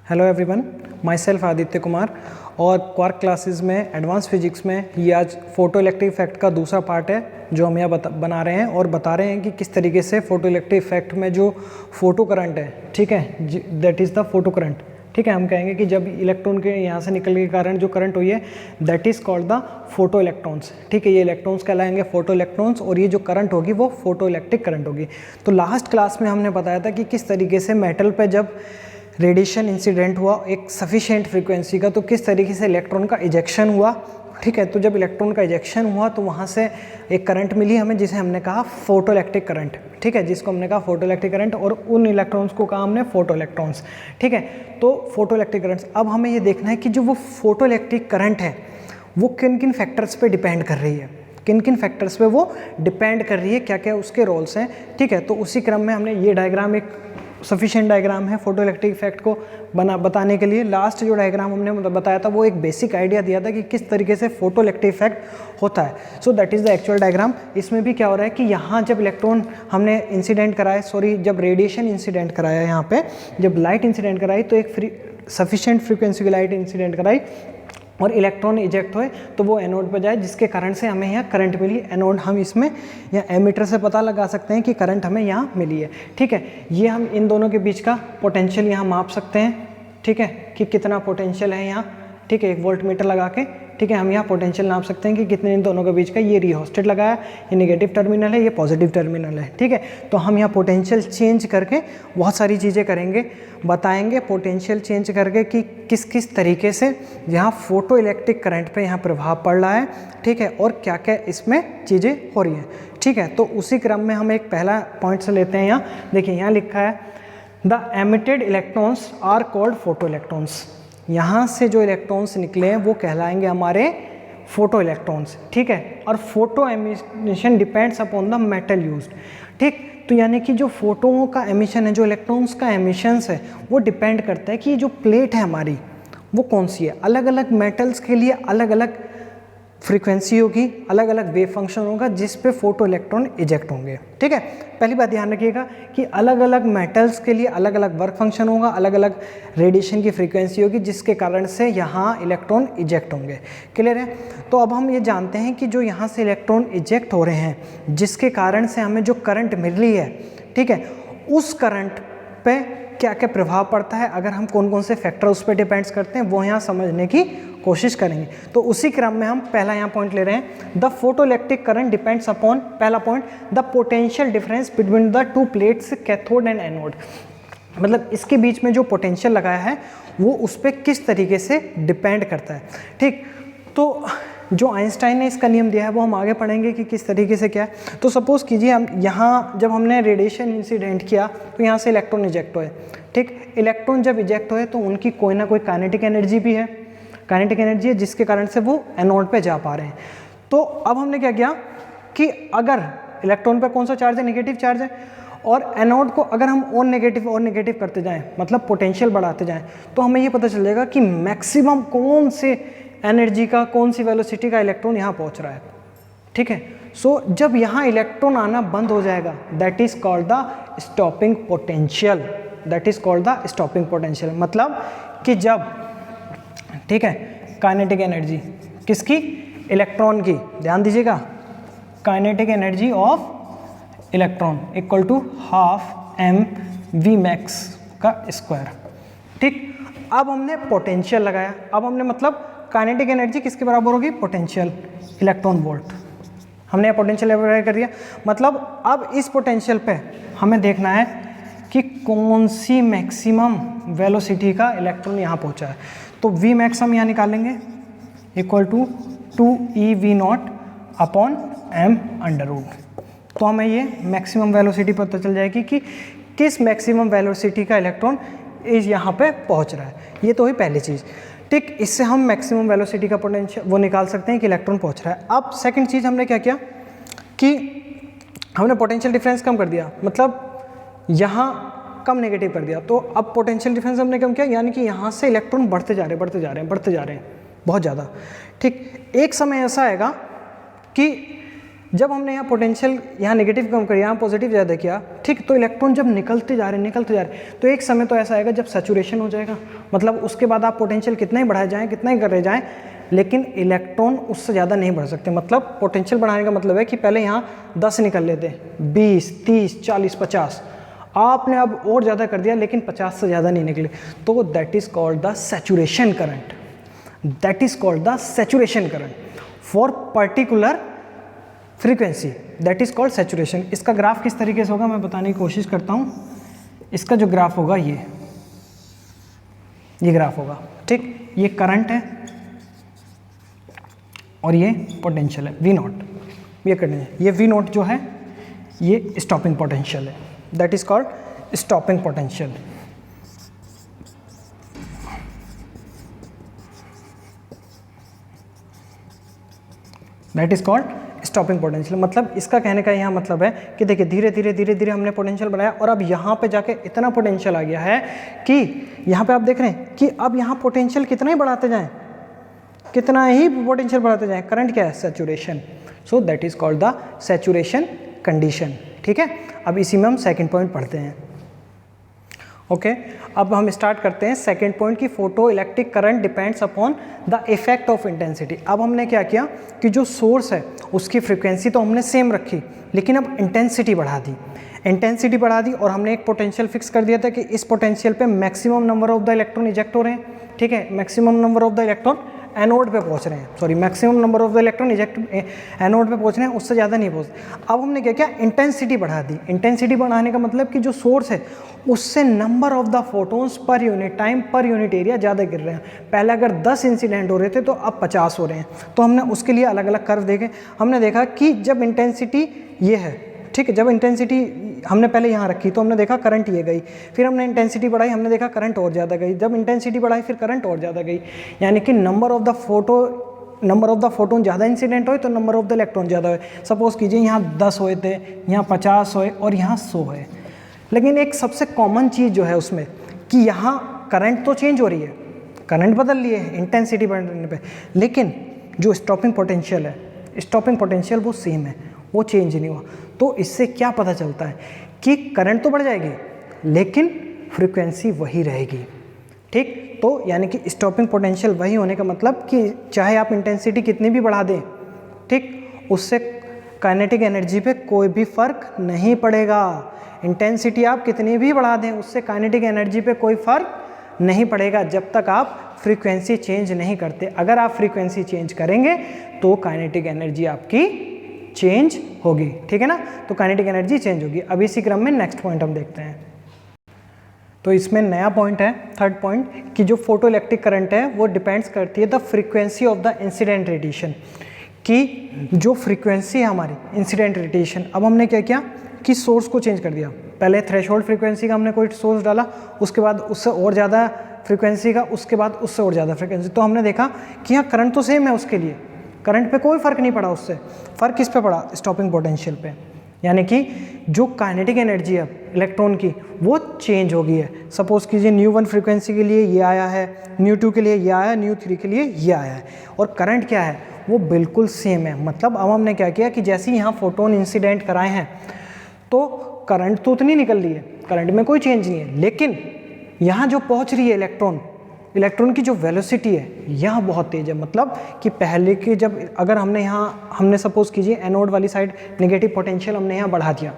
Hello everyone, my self Aditya Kumar और quark classes में advance physics में ये आज फोटो इलेक्ट्रिक इफेक्ट का दूसरा पार्ट है जो हम यहाँ बना रहे हैं और बता रहे हैं कि किस तरीके से फोटो इलेक्ट्रिक इफेक्ट में जो फोटो करंट है, ठीक है, that is the photo current. ठीक है, हम कहेंगे कि जब इलेक्ट्रॉन के यहाँ से निकलने के कारण जो करंट हुई है that is called the photo electrons. ठीक है, ये इलेक्ट्रॉन्स कहलाएंगे फोटो इलेक्ट्रॉन्स और ये जो करंट होगी वो फोटो इलेक्ट्रिक करंट होगी। तो लास्ट क्लास में हमने बताया था कि किस तरीके से मेटल पे जब रेडिएशन इंसिडेंट हुआ एक सफिशिएंट फ्रीक्वेंसी का, तो किस तरीके से इलेक्ट्रॉन का इजेक्शन हुआ। ठीक है, तो जब इलेक्ट्रॉन का इजेक्शन हुआ तो वहाँ से एक करंट मिली हमें जिसे हमने कहा फोटो इलेक्ट्रिक करंट। ठीक है, जिसको हमने कहा फोटो इलेक्ट्रिक करंट और उन इलेक्ट्रॉन्स को कहा हमने फोटो इलेक्ट्रॉन्स। ठीक है, तो फोटो इलेक्ट्रिक करंट्स। अब हमें ये देखना है कि जो वो फोटो इलेक्ट्रिक करंट है वो किन किन फैक्टर्स पे डिपेंड कर रही है, किन किन फैक्टर्स पे वो डिपेंड कर रही है, क्या क्या उसके रोल्स हैं। ठीक है, तो उसी क्रम में हमने ये डायग्राम एक सफिशिएंट डायग्राम है फोटो इलेक्ट्रिक इफेक्ट को बताने के लिए। लास्ट जो डायग्राम हमने बताया था वो एक बेसिक आइडिया दिया था कि किस तरीके से फोटो इलेक्ट्रिक इफेक्ट होता है। So that is the actual diagram. इसमें भी क्या हो रहा है कि यहाँ जब इलेक्ट्रॉन हमने इंसिडेंट कराया, जब रेडिएशन इंसिडेंट कराया, यहाँ पे जब लाइट इंसिडेंट कराई तो एक सफिशिएंट फ्रीक्वेंसी की लाइट इंसिडेंट कराई और इलेक्ट्रॉन इजेक्ट हुए तो वो एनोड पर जाए, जिसके कारण से हमें यहाँ करंट मिली। एनोड हम इसमें या एमीटर से पता लगा सकते हैं कि करंट हमें यहाँ मिली है। ठीक है, ये हम इन दोनों के बीच का पोटेंशियल यहाँ माप सकते हैं। ठीक है, कि कितना पोटेंशियल है यहाँ। ठीक है, एक वोल्ट मीटर लगा के, ठीक है, हम यहाँ पोटेंशियल नाप सकते हैं कि कितने इन दोनों के बीच का। ये रिहोस्टेट लगाया, ये नेगेटिव टर्मिनल है, ये पॉजिटिव टर्मिनल है। ठीक है, तो हम यहाँ पोटेंशियल चेंज करके बहुत सारी चीज़ें करेंगे, बताएंगे पोटेंशियल चेंज करके कि किस किस तरीके से यहाँ फोटो इलेक्ट्रिक करंट पे यहाँ प्रभाव पड़ रहा है। ठीक है, और क्या क्या इसमें चीज़ें हो रही हैं। ठीक है, तो उसी क्रम में हम एक पहला पॉइंट से लेते हैं। यहाँ देखिए, यहाँ लिखा है the emitted electrons are called photo electrons. यहाँ से जो इलेक्ट्रॉन्स निकले हैं वो कहलाएंगे हमारे फोटो इलेक्ट्रॉन्स। ठीक है, और photo emission depends upon the metal used. ठीक, तो यानी कि जो फोटोओं का एमिशन है, जो इलेक्ट्रॉन्स का एमिशंस है, वो डिपेंड करता है कि जो प्लेट है हमारी वो कौन सी है। अलग अलग मेटल्स के लिए अलग अलग फ्रीक्वेंसी होगी, अलग अलग वेव फंक्शन होगा जिस पे फोटो इलेक्ट्रॉन इजेक्ट होंगे। ठीक है, पहली बात ध्यान रखिएगा कि अलग अलग मेटल्स के लिए अलग अलग वर्क फंक्शन होगा, अलग अलग रेडिएशन की फ्रीक्वेंसी होगी जिसके कारण से यहाँ इलेक्ट्रॉन इजेक्ट होंगे। क्लियर है? तो अब हम ये जानते हैं कि जो यहाँ से इलेक्ट्रॉन इजेक्ट हो रहे हैं जिसके कारण से हमें जो करंट मिल रही है, ठीक है, उस करंट पे क्या क्या प्रभाव पड़ता है, अगर हम कौन कौन से फैक्टर उस पर डिपेंड्स करते हैं वो यहाँ समझने की कोशिश करेंगे। तो उसी क्रम में हम पहला यहाँ पॉइंट ले रहे हैं, the photo electric current depends upon, पहला point, the potential difference between the two plates cathode and anode. मतलब इसके बीच में जो पोटेंशियल लगाया है वो उस पर किस तरीके से डिपेंड करता है। ठीक, तो जो आइंस्टाइन ने इसका नियम दिया है वो हम आगे पढ़ेंगे कि किस तरीके से क्या है। तो सपोज़ कीजिए हम यहाँ जब हमने रेडिएशन इंसिडेंट किया तो यहाँ से इलेक्ट्रॉन इजेक्ट हुए। ठीक, इलेक्ट्रॉन जब इजेक्ट हुए तो उनकी कोई ना कोई काइनेटिक एनर्जी भी है, काइनेटिक एनर्जी है जिसके कारण से वो एनोड पे जा पा रहे हैं। तो अब हमने क्या किया कि अगर इलेक्ट्रॉन पे कौन सा चार्ज है, नेगेटिव चार्ज है, और एनोड को अगर हम और नेगेटिव करते जाएं, मतलब पोटेंशियल बढ़ाते जाएं, तो हमें ये पता चल जाएगा कि मैक्सिमम कौन से एनर्जी का, कौन सी वेलोसिटी का इलेक्ट्रॉन यहाँ पहुँच रहा है। ठीक है, सो जब यहाँ इलेक्ट्रॉन आना बंद हो जाएगा that is called the stopping potential, that is called the stopping potential. मतलब कि जब, ठीक है, काइनेटिक एनर्जी किसकी, इलेक्ट्रॉन की, ध्यान दीजिएगा, kinetic energy of electron equal to half M V max का स्क्वायर। ठीक, अब हमने पोटेंशियल लगाया, अब हमने मतलब काइनेटिक एनर्जी किसके बराबर होगी, पोटेंशियल, इलेक्ट्रॉन वोल्ट। हमने पोटेंशियल अप्लाई कर दिया, मतलब अब इस पोटेंशियल पे हमें देखना है कि कौन सी मैक्सिमम वेलोसिटी का इलेक्ट्रॉन यहाँ पहुँचा है। तो वी मैक्स हम यहाँ निकालेंगे equal to 2eV0 upon m under root. तो हमें ये मैक्सिमम वेलोसिटी पता चल जाएगी कि किस मैक्सिमम वेलोसिटी का इलेक्ट्रॉन इस यहाँ पे पहुँच रहा है। ये तो हुई पहली चीज़। ठीक, इससे हम मैक्सिमम वेलोसिटी का पोटेंशियल वो निकाल सकते हैं कि इलेक्ट्रॉन पहुँच रहा है। अब सेकंड चीज़ हमने क्या किया कि हमने पोटेंशियल डिफरेंस कम कर दिया, मतलब यहाँ कम नेगेटिव कर दिया। तो अब पोटेंशियल डिफरेंस हमने कम किया, यानी कि यहाँ से इलेक्ट्रॉन बढ़ते जा रहे हैं बहुत ज़्यादा। ठीक, एक समय ऐसा आएगा कि जब हमने यहाँ पोटेंशियल यहाँ नेगेटिव कम कर यहाँ पॉजिटिव ज़्यादा किया, ठीक, तो इलेक्ट्रॉन जब निकलते जा रहे तो एक समय तो ऐसा आएगा जब सैचुरेशन हो जाएगा, मतलब उसके बाद आप पोटेंशियल कितना ही बढ़ाए जाएँ, कितना ही कर रहे जाएँ, लेकिन इलेक्ट्रॉन उससे ज़्यादा नहीं बढ़ सकते। मतलब पोटेंशियल बढ़ाने का मतलब है कि पहले यहाँ 10 निकल लेते, 20, 30, 40, 50, आपने अब और ज़्यादा कर दिया लेकिन 50 से ज़्यादा नहीं निकले, तो that is called the saturation current. That is called the saturation current for particular frequency, that is called saturation. इसका ग्राफ किस तरीके से होगा मैं बताने की कोशिश करता हूँ। इसका जो ग्राफ होगा ये ग्राफ होगा, ठीक, ये करंट है और ये पोटेंशियल है वी नॉट, ये करंट, ये वी नॉट जो है ये स्टॉपिंग पोटेंशियल है, that is called stopping potential. That is called stopping potential. मतलब इसका कहने का यहाँ मतलब है कि देखिए धीरे धीरे हमने पोटेंशियल बढ़ाया और अब यहाँ पे जाके इतना पोटेंशियल आ गया है कि यहाँ पे आप देख रहे हैं कि अब यहाँ पोटेंशियल कितना ही बढ़ाते जाएं, कितना ही पोटेंशियल बढ़ाते जाएं, करंट क्या है, saturation. So that is called the saturation condition, ठीक है। अब इसी में हम सेकंड पॉइंट पढ़ते हैं। ओके, अब हम स्टार्ट करते हैं सेकंड पॉइंट की photo electric current depends upon the effect of intensity. अब हमने क्या किया कि जो सोर्स है उसकी फ्रीक्वेंसी तो हमने सेम रखी, लेकिन अब इंटेंसिटी बढ़ा दी और हमने एक पोटेंशियल फिक्स कर दिया था कि इस पोटेंशियल पे maximum number of the electron eject हो रहे हैं, ठीक है, maximum number of the electron anode पे पहुंच रहे हैं, sorry maximum number of the electron eject anode पे पहुंच रहे हैं, उससे ज़्यादा नहीं पहुंचते। अब हमने क्या किया, इंटेंसिटी बढ़ा दी। इंटेंसिटी बढ़ाने का मतलब कि जो सोर्स है उससे number of the photons per unit time per unit area ज़्यादा गिर रहे हैं। पहले अगर 10 इंसिडेंट हो रहे थे तो अब 50 हो रहे हैं। तो हमने उसके लिए अलग अलग कर्व देखे, हमने देखा कि जब इंटेंसिटी ये है, ठीक है, जब इंटेंसिटी हमने पहले यहाँ रखी तो हमने देखा करंट ये गई, फिर हमने इंटेंसिटी बढ़ाई, हमने देखा करंट और ज़्यादा गई, जब इंटेंसिटी बढ़ाई फिर करंट और ज़्यादा गई, यानी कि नंबर ऑफ द फोटोन ज़्यादा इंसिडेंट हो तो नंबर ऑफ द इलेक्ट्रॉन ज़्यादा हो। सपोज कीजिए यहाँ 10 हुए थे, यहाँ 50 हुए और यहाँ 100 हुए, लेकिन एक सबसे कॉमन चीज़ जो है उसमें कि यहाँ करंट तो चेंज हो रही है, करंट बदल रही है इंटेंसिटी बढ़ने पे, लेकिन जो स्टॉपिंग पोटेंशियल है, स्टॉपिंग पोटेंशियल वो सेम है, वो चेंज नहीं हुआ। तो इससे क्या पता चलता है कि करंट तो बढ़ जाएगी लेकिन फ्रीक्वेंसी वही रहेगी, ठीक। तो यानी कि स्टॉपिंग पोटेंशियल वही होने का मतलब कि चाहे आप इंटेंसिटी कितनी भी बढ़ा दें, ठीक, उससे काइनेटिक एनर्जी पे कोई भी फर्क नहीं पड़ेगा। इंटेंसिटी आप कितनी भी बढ़ा दें उससे काइनेटिक एनर्जी पे कोई फर्क नहीं पड़ेगा जब तक आप फ्रीक्वेंसी चेंज नहीं करते। अगर आप फ्रीक्वेंसी चेंज करेंगे तो काइनेटिक एनर्जी आपकी चेंज होगी, ठीक है ना, तो काइनेटिक एनर्जी चेंज होगी। अब इसी क्रम में नेक्स्ट पॉइंट हम देखते हैं। तो इसमें नया पॉइंट है, थर्ड पॉइंट, कि जो फोटो इलेक्ट्रिक करंट है वो डिपेंड्स करती है the frequency of the incident radiation, कि जो फ्रीक्वेंसी है हमारी इंसिडेंट रेडिएशन। अब हमने क्या किया कि सोर्स को चेंज कर दिया, पहले थ्रेशोल्ड फ्रीक्वेंसी का हमने कोई सोर्स डाला, उसके बाद उससे और ज़्यादा फ्रीक्वेंसी का, उसके बाद उससे और ज़्यादा फ्रीक्वेंसी, तो हमने देखा कि यहाँ करंट तो सेम है, उसके लिए करंट पे कोई फ़र्क नहीं पड़ा, उससे फ़र्क किस पे पड़ा, स्टॉपिंग पोटेंशियल पे। यानी कि जो काइनेटिक एनर्जी है इलेक्ट्रॉन की वो चेंज हो गई है। सपोज कीजिए न्यू1 फ्रीक्वेंसी के लिए ये आया है, न्यू2 के लिए ये आया, न्यू3 के लिए ये आया है, और करंट क्या है वो बिल्कुल सेम है। मतलब अब हमने क्या किया कि जैसे ही यहाँ फोटोन इंसिडेंट कराए हैं तो करंट तो उतनी निकल रही है, करंट में कोई चेंज नहीं है, लेकिन यहाँ जो पहुँच रही है इलेक्ट्रॉन की जो वेलोसिटी है यहाँ बहुत तेज़ है। मतलब कि पहले के जब अगर हमने सपोज कीजिए एनोड वाली साइड नेगेटिव पोटेंशियल हमने यहाँ बढ़ा दिया,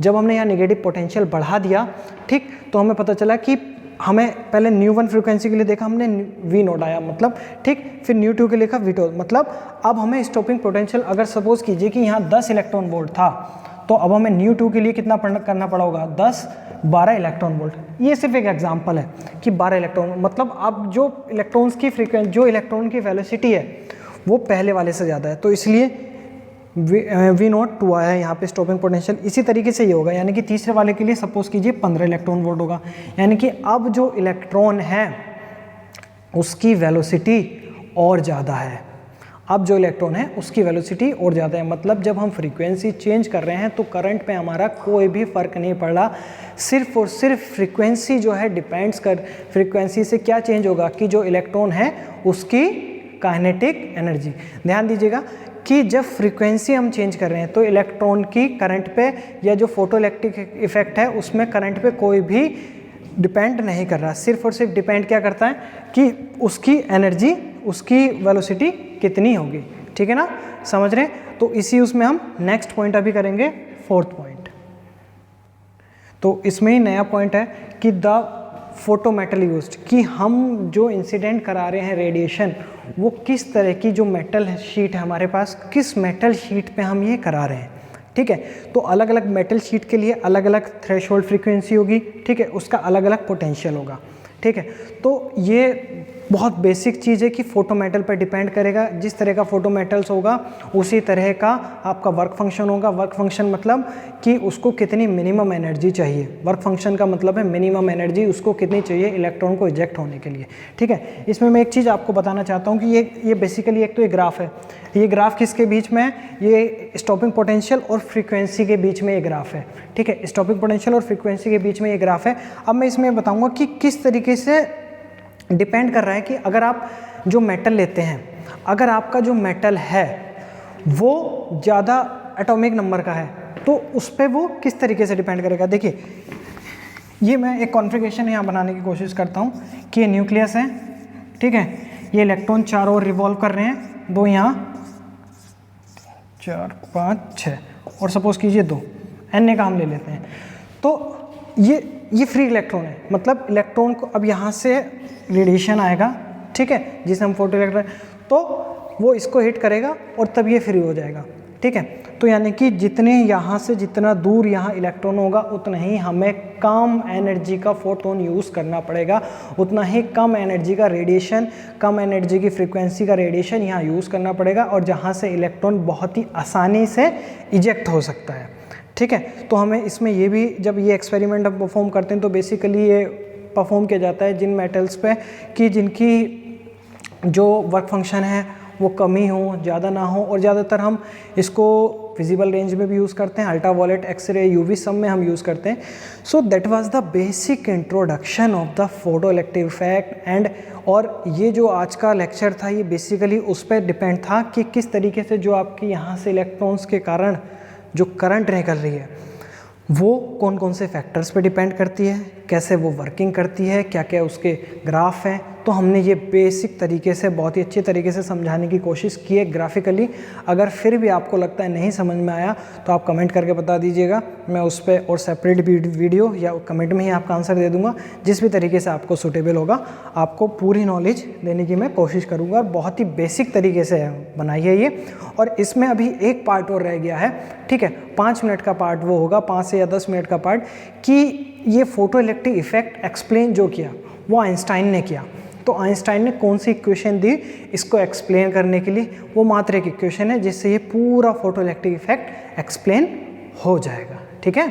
जब हमने यहाँ नेगेटिव पोटेंशियल बढ़ा दिया, ठीक, तो हमें पता चला कि हमें पहले न्यू1 फ्रीक्वेंसी के लिए देखा हमने वी नोट आया, मतलब ठीक, फिर न्यू2 के लिए लिखा वी2, मतलब अब हमें स्टॉपिंग पोटेंशियल अगर सपोज कीजिए कि यहाँ 10 इलेक्ट्रॉन वोल्ट था तो अब हमें न्यू2 के लिए कितना करना पड़ा होगा, 10-12 इलेक्ट्रॉन वोल्ट। ये सिर्फ एक एग्जांपल है कि 12 इलेक्ट्रॉन, मतलब अब जो इलेक्ट्रॉन्स की फ्रीक्वेंसी, जो इलेक्ट्रॉन की वेलोसिटी है वो पहले वाले से ज़्यादा है, तो इसलिए वी नॉट 2 आया है यहाँ पे स्टॉपिंग पोटेंशियल। इसी तरीके से ये होगा, यानी कि तीसरे वाले के लिए सपोज कीजिए 15 इलेक्ट्रॉन वोल्ट होगा, यानी कि अब जो इलेक्ट्रॉन है उसकी वेलोसिटी और ज़्यादा है, अब जो इलेक्ट्रॉन है उसकी वेलोसिटी और ज़्यादा है। मतलब जब हम फ्रीक्वेंसी चेंज कर रहे हैं तो करंट पे हमारा कोई भी फ़र्क नहीं पड़ रहा, सिर्फ और सिर्फ फ्रीक्वेंसी जो है डिपेंड्स कर, फ्रीक्वेंसी से क्या चेंज होगा कि जो इलेक्ट्रॉन है उसकी काइनेटिक एनर्जी। ध्यान दीजिएगा कि जब फ्रीक्वेंसी हम चेंज कर रहे हैं तो इलेक्ट्रॉन की करंट पे या जो फोटोइलेक्ट्रिक इफेक्ट है उसमें करंट पे कोई भी डिपेंड नहीं कर रहा, सिर्फ और सिर्फ डिपेंड क्या करता है कि उसकी एनर्जी, उसकी वेलोसिटी कितनी होगी। ठीक है ना, समझ रहे हैं। तो इसी उसमें हम नेक्स्ट पॉइंट अभी करेंगे, फोर्थ पॉइंट। तो इसमें ही नया पॉइंट है कि द फोटो मेटल यूज्ड, कि हम जो इंसिडेंट करा रहे हैं रेडिएशन, वो किस तरह की जो मेटल शीट है हमारे पास, किस मेटल शीट पे हम ये करा रहे हैं। ठीक है, तो अलग अलग मेटल शीट के लिए अलग अलग थ्रेशोल्ड फ्रीक्वेंसी होगी। ठीक है, उसका अलग अलग पोटेंशियल होगा। ठीक है, तो ये बहुत बेसिक चीज़ है कि फोटो मेटल पर डिपेंड करेगा। जिस तरह का फोटो मेटल्स होगा उसी तरह का आपका वर्क फंक्शन होगा। वर्क फंक्शन मतलब कि उसको कितनी मिनिमम एनर्जी चाहिए। वर्क फंक्शन का मतलब है मिनिमम एनर्जी उसको कितनी चाहिए इलेक्ट्रॉन को इजेक्ट होने के लिए। ठीक है, इसमें मैं एक चीज़ आपको बताना चाहता हूँ कि ये बेसिकली एक तो ये ग्राफ है। ये ग्राफ किसके बीच में है? ये स्टॉपिंग पोटेंशियल और फ्रीक्वेंसी के बीच में ये ग्राफ है। ठीक है, स्टॉपिंग पोटेंशियल और फ्रीक्वेंसी के बीच में ये ग्राफ है। अब मैं इसमें बताऊँगा कि किस तरीके से डिपेंड कर रहा है कि अगर आप जो मेटल लेते हैं, अगर आपका जो मेटल है वो ज़्यादा एटॉमिक नंबर का है तो उस पर वो किस तरीके से डिपेंड करेगा। देखिए, ये मैं एक कॉन्फ़िगरेशन यहाँ बनाने की कोशिश करता हूँ कि ये न्यूक्लियस है। ठीक है, ये इलेक्ट्रॉन चारों ओर रिवॉल्व कर रहे हैं, 2 यहाँ, 4 5 6 और सपोज कीजिए 2 एन का हम ले लेते हैं। तो ये फ्री इलेक्ट्रॉन है, मतलब इलेक्ट्रॉन को अब यहाँ से रेडिएशन आएगा। ठीक है, जिसे हम फोटो इलेक्ट्रॉन, तो वो इसको हिट करेगा और तब ये फ्री हो जाएगा। ठीक है, तो यानी कि जितने यहाँ से जितना दूर यहाँ इलेक्ट्रॉन होगा उतना ही हमें कम एनर्जी का फोटोन यूज़ करना पड़ेगा, उतना ही कम एनर्जी का रेडिएशन, कम एनर्जी की फ्रीक्वेंसी का रेडिएशन यहाँ यूज़ करना पड़ेगा, और जहाँ से इलेक्ट्रॉन बहुत ही आसानी से इजेक्ट हो सकता है। ठीक है, तो हमें इसमें ये भी, जब ये एक्सपेरिमेंट हम परफॉर्म करते हैं तो बेसिकली ये परफॉर्म किया जाता है जिन मेटल्स पे कि जिनकी जो वर्क फंक्शन है वो कम ही हो, ज़्यादा ना हो, और ज़्यादातर हम इसको विजिबल रेंज में भी यूज़ करते हैं, अल्ट्रावायलेट, एक्सरे, यूवी सब में हम यूज़ करते हैं। So that was the basic introduction of the photo electric effect and, और ये जो आज का लेक्चर था ये बेसिकली उस पर डिपेंड था कि किस तरीके से जो आपके यहाँ से इलेक्ट्रॉन्स के कारण जो करंट निकल रही है वो कौन कौन से फैक्टर्स पे डिपेंड करती है, कैसे वो वर्किंग करती है, क्या क्या उसके ग्राफ हैं। तो हमने ये बेसिक तरीके से, बहुत ही अच्छे तरीके से समझाने की कोशिश की है ग्राफिकली। अगर फिर भी आपको लगता है नहीं समझ में आया तो आप कमेंट करके बता दीजिएगा, मैं उस पर और सेपरेट वीडियो या कमेंट में ही आपका आंसर दे दूंगा। जिस भी तरीके से आपको सूटेबल होगा आपको पूरी नॉलेज देने की मैं कोशिश करूँगा। बहुत ही बेसिक तरीके से बनाई है ये, और इसमें अभी एक पार्ट और रह गया है। ठीक है, 5 मिनट का पार्ट वो होगा, 5 से या 10 मिनट का पार्ट, कि ये फोटो इलेक्ट्रिक इफेक्ट एक्सप्लेन जो किया वो आइंस्टाइन ने किया। तो आइंस्टाइन ने कौन सी इक्वेशन दी इसको एक्सप्लेन करने के लिए, वो मात्र एक इक्वेशन है जिससे ये पूरा फोटो इलेक्ट्रिक इफेक्ट एक्सप्लेन हो जाएगा। ठीक है।